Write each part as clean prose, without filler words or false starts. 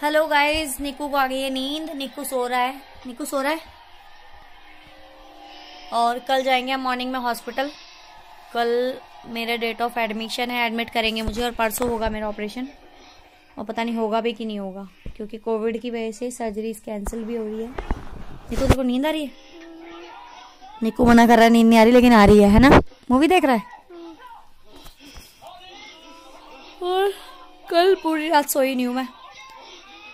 Hello guys, निक्कू को आ गई है नींद। निक्कू सो रहा है। और कल जाएंगे हम मॉर्निंग में हॉस्पिटल। कल मेरा डेट ऑफ एडमिशन है, एडमिट करेंगे मुझे और परसों होगा मेरा ऑपरेशन। और पता नहीं होगा भी कि नहीं होगा, क्योंकि कोविड की वजह से सर्जरीज कैंसिल भी हो रही है। निक्कू तेरे को नींद आ रही है? निक्कू मना कर रहा है नींद नहीं आ रही, लेकिन आ रही है ना? मूवी देख रहा है। और कल पूरी रात सोई नहीं हूँ मैं।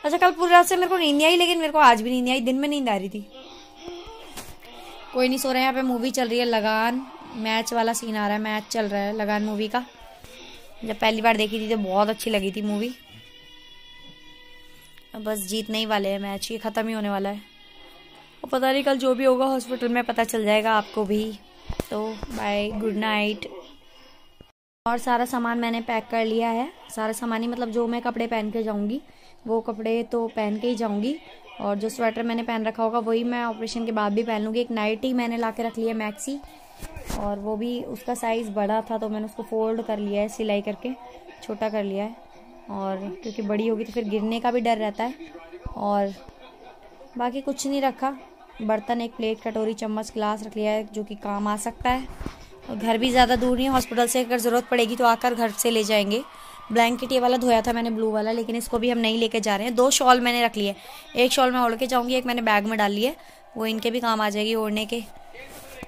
अच्छा, कल पूरी रात से मेरे को नींद नहीं आई, लेकिन मेरे को आज भी नींद नहीं आई। दिन में नींद आ रही थी। कोई नहीं सो रहा है। यहाँ पे मूवी चल रही है लगान। मैच वाला सीन आ रहा है, मैच चल रहा है लगान मूवी का। जब पहली बार देखी थी तो बहुत अच्छी लगी थी मूवी। अब बस जीतने ही वाले हैं मैच, ये ख़त्म ही होने वाला है। और पता नहीं कल जो भी होगा हॉस्पिटल में पता चल जाएगा आपको भी। तो बाय, गुड नाइट। और सारा सामान मैंने पैक कर लिया है। सारा सामान ही मतलब जो मैं कपड़े पहन के जाऊंगी वो कपड़े तो पहन के ही जाऊंगी। और जो स्वेटर मैंने पहन रखा होगा वही मैं ऑपरेशन के बाद भी पहन लूँगी। एक नाइटी मैंने ला के रख लिया मैक्सी, और वो भी उसका साइज़ बड़ा था तो मैंने उसको फोल्ड कर लिया है, सिलाई करके छोटा कर लिया है। और क्योंकि बड़ी होगी तो फिर गिरने का भी डर रहता है। और बाकी कुछ नहीं रखा। बर्तन, एक प्लेट, कटोरी, चम्मच, गिलास रख लिया है जो कि काम आ सकता है। और घर भी ज़्यादा दूर नहीं है हॉस्पिटल से, अगर ज़रूरत पड़ेगी तो आकर घर से ले जाएंगे। ब्लैंकेट ये वाला धोया था मैंने, ब्लू वाला, लेकिन इसको भी हम नहीं लेके जा रहे हैं। 2 शॉल मैंने रख लिए। एक शॉल मैं ओढ़ के जाऊंगी, एक मैंने बैग में डाल ली है, वो इनके भी काम आ जाएगी ओढ़ने के।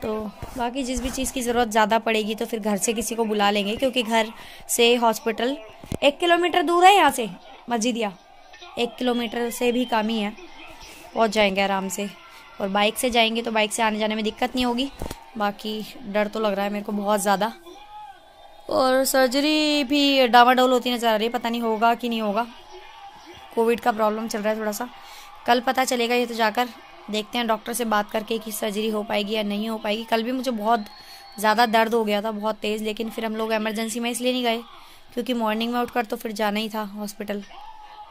तो बाकी जिस भी चीज़ की ज़रूरत ज़्यादा पड़ेगी तो फिर घर से किसी को बुला लेंगे, क्योंकि घर से हॉस्पिटल 1 किलोमीटर दूर है यहाँ से मस्जिदिया। 1 किलोमीटर से भी कम ही है, पहुँच जाएंगे आराम से। और बाइक से जाएंगे तो बाइक से आने जाने में दिक्कत नहीं होगी। बाकी डर तो लग रहा है मेरे को बहुत ज़्यादा। और सर्जरी भी डामाडोल होती नज़र आ रही है, पता नहीं होगा कि नहीं होगा। कोविड का प्रॉब्लम चल रहा है थोड़ा सा। कल पता चलेगा, ये तो जाकर देखते हैं डॉक्टर से बात करके कि सर्जरी हो पाएगी या नहीं हो पाएगी। कल भी मुझे बहुत ज़्यादा दर्द हो गया था, बहुत तेज़, लेकिन फिर हम लोग इमरजेंसी में इसलिए नहीं गए क्योंकि मॉर्निंग में उठकर तो फिर जाना ही था हॉस्पिटल।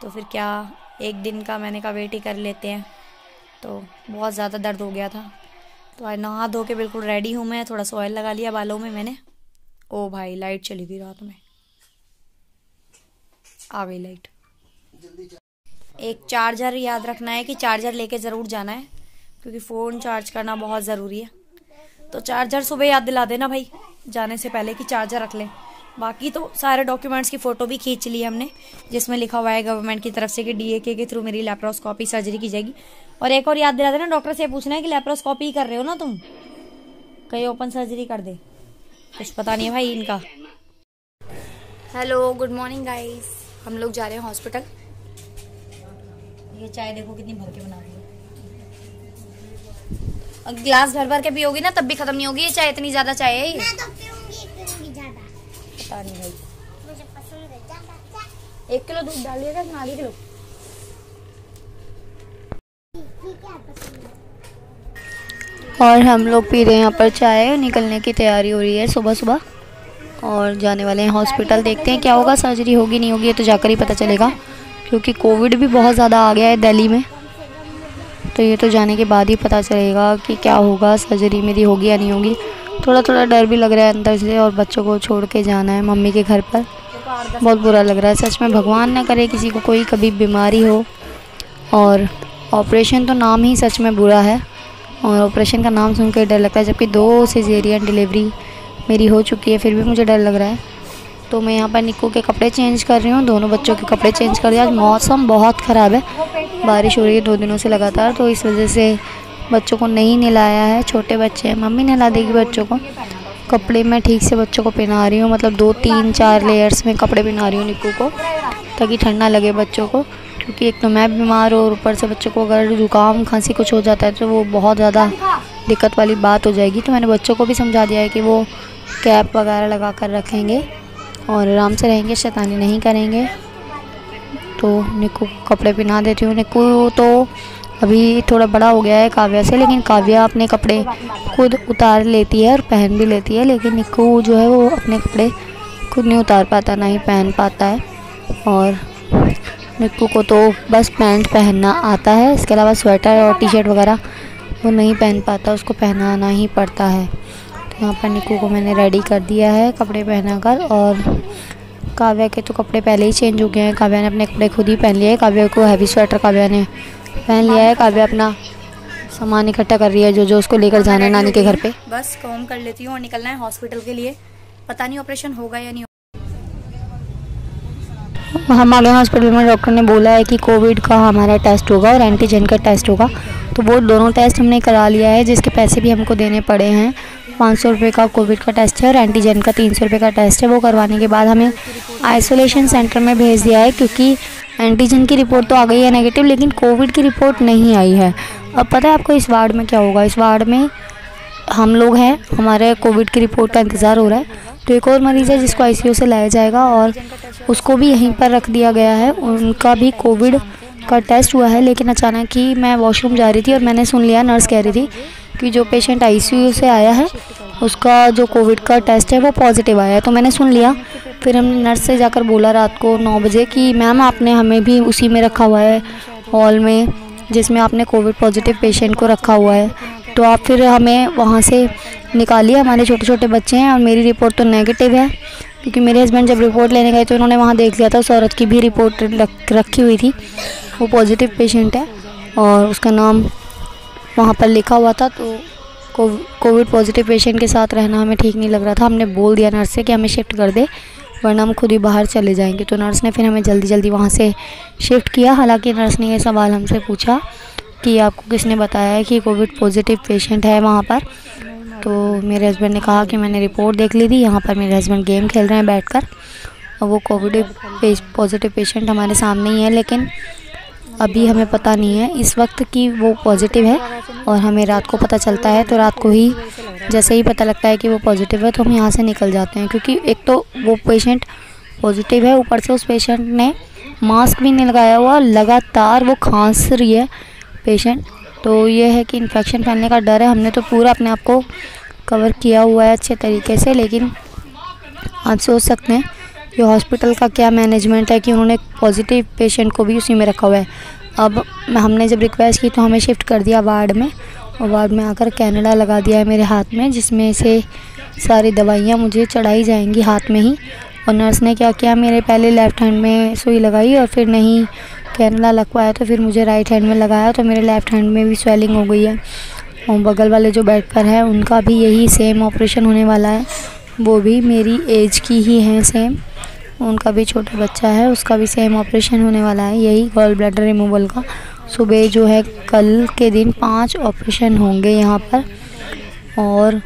तो फिर क्या, एक दिन का मैंने कहा वेट ही कर लेते हैं। तो बहुत ज़्यादा दर्द हो गया था। तो आज नहा धो के बिल्कुल रेडी हूँ मैं। थोड़ा सा ऑयल लगा लिया बालों में मैंने। ओ भाई, लाइट चली गई रात में, आ गई लाइट। एक चार्जर याद रखना है कि चार्जर लेके ज़रूर जाना है, क्योंकि फ़ोन चार्ज करना बहुत ज़रूरी है। तो चार्जर सुबह याद दिला देना भाई जाने से पहले कि चार्जर रख लें। बाकी तो सारे डॉक्यूमेंट्स की फ़ोटो भी खींच ली हमने, जिसमें लिखा हुआ है गवर्नमेंट की तरफ से कि DAK के थ्रू मेरी लैप्रोस्कोपी सर्जरी की जाएगी। और एक और याद दिला देना, डॉक्टर से पूछना है कि लैप्रोस्कोपी कर रहे हो ना तुम, कहीं ओपन सर्जरी कर दे, कुछ पता नहीं है भाई इनका। Hello, good morning guys. हम लोग जा रहे हैं हॉस्पिटल। ये चाय देखो कितनी भर के बना रही है। गिलास भर भर के पियोगी ना तब भी खत्म नहीं होगी ये चाय, इतनी ज्यादा चाय है ये। मैं तो पीऊंगी ज्यादा। पता नहीं भाई, मुझे पसंद है ज्यादा। 1 किलो दूध डालिएगा ना, आधे किलो। और हम लोग पी रहे हैं यहाँ पर चाय। निकलने की तैयारी हो रही है सुबह सुबह, और जाने वाले हैं हॉस्पिटल। देखते हैं क्या होगा, सर्जरी होगी नहीं होगी ये तो जाकर ही पता चलेगा, क्योंकि कोविड भी बहुत ज़्यादा आ गया है दिल्ली में। तो ये तो जाने के बाद ही पता चलेगा कि क्या होगा, सर्जरी मेरी होगी या नहीं होगी। थोड़ा थोड़ा डर भी लग रहा है अंदर से, और बच्चों को छोड़ के जाना है मम्मी के घर पर, बहुत बुरा लग रहा है सच में। भगवान ना करे किसी को कोई कभी बीमारी हो। और ऑपरेशन तो नाम ही सच में बुरा है, और ऑपरेशन का नाम सुन के डर लगता है, जबकि 2 सिजेरियन डिलीवरी मेरी हो चुकी है, फिर भी मुझे डर लग रहा है। तो मैं यहाँ पर निक्कू के कपड़े चेंज कर रही हूँ, दोनों बच्चों के कपड़े चेंज कर दिया। आज मौसम बहुत ख़राब है, बारिश हो रही है 2 दिनों से लगातार, तो इस वजह से बच्चों को नहीं नहलाया है। छोटे बच्चे हैं, मम्मी नहला देगी बच्चों को। कपड़े मैं ठीक से बच्चों को पहना रही हूँ, मतलब 2, 3, 4 लेयर्स में कपड़े पहना रही हूँ निक्कू को, ताकि ठंड ना लगे बच्चों को। क्योंकि एक तो मैं बीमार हूँ और ऊपर से बच्चों को अगर जुकाम खांसी कुछ हो जाता है तो वो बहुत ज़्यादा दिक्कत वाली बात हो जाएगी। तो मैंने बच्चों को भी समझा दिया है कि वो कैप वगैरह लगा कर रखेंगे और आराम से रहेंगे, शैतानी नहीं करेंगे। तो निक्कू को कपड़े पहना देती हूँ। निक्कू तो अभी थोड़ा बड़ा हो गया है काव्या से, लेकिन काव्या अपने कपड़े खुद उतार लेती है और पहन भी लेती है, लेकिन निक्कू जो है वो अपने कपड़े खुद नहीं उतार पाता, ना ही पहन पाता है। और निक्कू को तो बस पैंट पहनना आता है, इसके अलावा स्वेटर और टी-शर्ट वगैरह वो नहीं पहन पाता, उसको पहनाना ही पड़ता है। तो यहाँ पर निक्कू को मैंने रेडी कर दिया है कपड़े पहना कर, और काव्या के तो कपड़े पहले ही चेंज हो गए हैं। काव्या ने अपने कपड़े खुद ही पहन लिए हैं। काव्या को हैवी स्वेटर काव्या ने पहन लिया है। काव्या अपना सामान इकट्ठा कर रही है जो उसको लेकर जाना है नानी के घर पे। बस काम कर लेती हूँ और निकलना है हॉस्पिटल के लिए। पता नहीं ऑपरेशन होगा या नहीं। हमारे हॉस्पिटल में डॉक्टर ने बोला है कि कोविड का हमारा टेस्ट होगा और एंटीजन का टेस्ट होगा। तो वो दोनों टेस्ट हमने करा लिया है, जिसके पैसे भी हमको देने पड़े हैं। 500 रुपये का कोविड का टेस्ट है और एंटीजन का 300 रुपये का टेस्ट है। वो करवाने के बाद हमें आइसोलेशन सेंटर में भेज दिया है, क्योंकि एंटीजन की रिपोर्ट तो आ गई है नेगेटिव, लेकिन कोविड की रिपोर्ट नहीं आई है। अब पता है आपको इस वार्ड में क्या होगा? इस वार्ड में हम लोग हैं, हमारे कोविड की रिपोर्ट का इंतज़ार हो रहा है। तो एक और मरीज़ है जिसको आईसीयू से लाया जाएगा और उसको भी यहीं पर रख दिया गया है। उनका भी कोविड का टेस्ट हुआ है, लेकिन अचानक ही मैं वॉशरूम जा रही थी और मैंने सुन लिया, नर्स कह रही थी कि जो पेशेंट आईसीयू से आया है उसका जो कोविड का टेस्ट है वो पॉजिटिव आया है। तो मैंने सुन लिया। फिर हमने नर्स से जाकर बोला रात को 9 बजे कि मैम आपने हमें भी उसी में रखा हुआ है, हॉल में जिसमें आपने कोविड पॉजिटिव पेशेंट को रखा हुआ है। तो आप फिर हमें वहाँ से निकालिए, हमारे छोटे छोटे बच्चे हैं और मेरी रिपोर्ट तो नेगेटिव है। क्योंकि मेरे हस्बैंड जब रिपोर्ट लेने गए तो उन्होंने वहाँ देख लिया था, उस औरत की भी रिपोर्ट रखी हुई थी, वो पॉजिटिव पेशेंट है और उसका नाम वहाँ पर लिखा हुआ था। तो कोविड पॉजिटिव पेशेंट के साथ रहना हमें ठीक नहीं लग रहा था। हमने बोल दिया नर्स से कि हमें शिफ्ट कर दे, वरना हम खुद ही बाहर चले जाएंगे। तो नर्स ने फिर हमें जल्दी जल्दी वहाँ से शिफ्ट किया। हालांकि नर्स ने ये सवाल हमसे पूछा कि आपको किसने बताया है कि कोविड पॉजिटिव पेशेंट है वहाँ पर। तो मेरे हस्बैंड ने कहा कि मैंने रिपोर्ट देख ली थी। यहाँ पर मेरे हस्बैंड गेम खेल रहे हैं बैठकर और वो कोविड पॉजिटिव पेशेंट हमारे सामने ही है, लेकिन अभी हमें पता नहीं है इस वक्त कि वो पॉजिटिव है। और हमें रात को पता चलता है, तो रात को ही जैसे ही पता लगता है कि वो पॉजिटिव है तो हम यहाँ से निकल जाते हैं। क्योंकि एक तो वो पेशेंट पॉजिटिव है, ऊपर से उस पेशेंट ने मास्क भी नहीं लगाया हुआ, लगातार वो खांस रही है पेशेंट। तो ये है कि इन्फेक्शन फैलने का डर है। हमने तो पूरा अपने आप को कवर किया हुआ है अच्छे तरीके से, लेकिन आप सोच सकते हैं कि हॉस्पिटल का क्या मैनेजमेंट है कि उन्होंने पॉजिटिव पेशेंट को भी उसी में रखा हुआ है। अब हमने जब रिक्वेस्ट की तो हमें शिफ्ट कर दिया वार्ड में, और वार्ड में आकर कैनेडा लगा दिया है मेरे हाथ में, जिसमें से सारी दवाइयाँ मुझे चढ़ाई जाएंगी हाथ में ही। और नर्स ने क्या किया, मेरे पहले लेफ़्ट हैंड में सुई लगाई और फिर नहीं कैनेडा लगवाया तो फिर मुझे राइट हैंड में लगाया। तो मेरे लेफ़्ट हैंड में भी स्वेलिंग हो गई है। और बगल वाले जो बेड पर है उनका भी यही सेम ऑपरेशन होने वाला है। वो भी मेरी एज की ही हैं सेम, उनका भी छोटा बच्चा है, उसका भी सेम ऑपरेशन होने वाला है, यही गॉल ब्लैडर रिमूवल का। सुबह जो है कल के दिन 5 ऑपरेशन होंगे यहाँ पर। और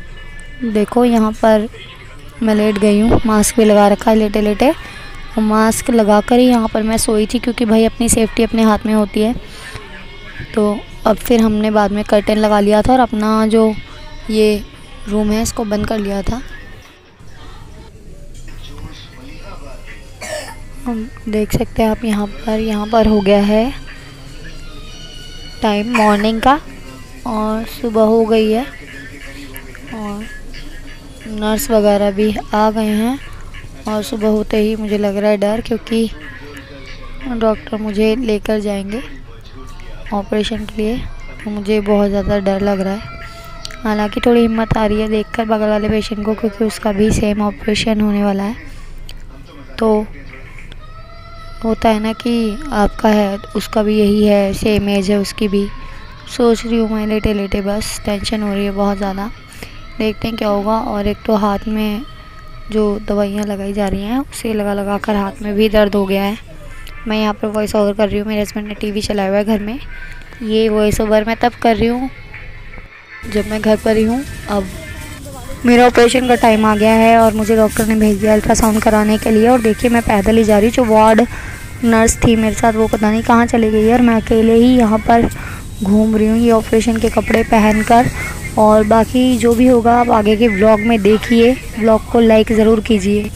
देखो यहाँ पर मैं लेट गई हूँ, मास्क भी लगा रखा है लेटे लेटे, और मास्क लगा कर ही यहाँ पर मैं सोई थी, क्योंकि भाई अपनी सेफ्टी अपने हाथ में होती है। तो अब फिर हमने बाद में कर्टेन लगा लिया था और अपना जो ये रूम है इसको बंद कर लिया था। हम देख सकते हैं आप यहाँ पर हो गया है टाइम मॉर्निंग का और सुबह हो गई है और नर्स वगैरह भी आ गए हैं। और सुबह होते ही मुझे लग रहा है डर, क्योंकि डॉक्टर मुझे लेकर जाएंगे ऑपरेशन के लिए, तो मुझे बहुत ज़्यादा डर लग रहा है। हालांकि थोड़ी हिम्मत आ रही है देखकर बगल वाले पेशेंट को, क्योंकि उसका भी सेम ऑपरेशन होने वाला है। तो होता है ना कि आपका है उसका भी यही है, सेम एज है उसकी भी। सोच रही हूँ मैं लेटे लेटे, बस टेंशन हो रही है बहुत ज़्यादा। देखते हैं क्या होगा। और एक तो हाथ में जो दवाइयाँ लगाई जा रही हैं उसे लगा कर हाथ में भी दर्द हो गया है। मैं यहाँ पर वॉइस ओवर कर रही हूँ, मेरे हस्बैंड ने टीवी चलाया हुआ है घर में। ये वॉइस ओवर मैं तब कर रही हूँ जब मैं घर पर ही हूँ। अब मेरा ऑपरेशन का टाइम आ गया है और मुझे डॉक्टर ने भेज दिया अल्ट्रासाउंड कराने के लिए। और देखिए मैं पैदल ही जा रही हूँ। जो वार्ड नर्स थी मेरे साथ वो पता नहीं कहाँ चली गई है, और मैं अकेले ही यहाँ पर घूम रही हूँ ये ऑपरेशन के कपड़े पहनकर। और बाकी जो भी होगा आप आगे के व्लॉग में देखिए। व्लॉग को लाइक ज़रूर कीजिए।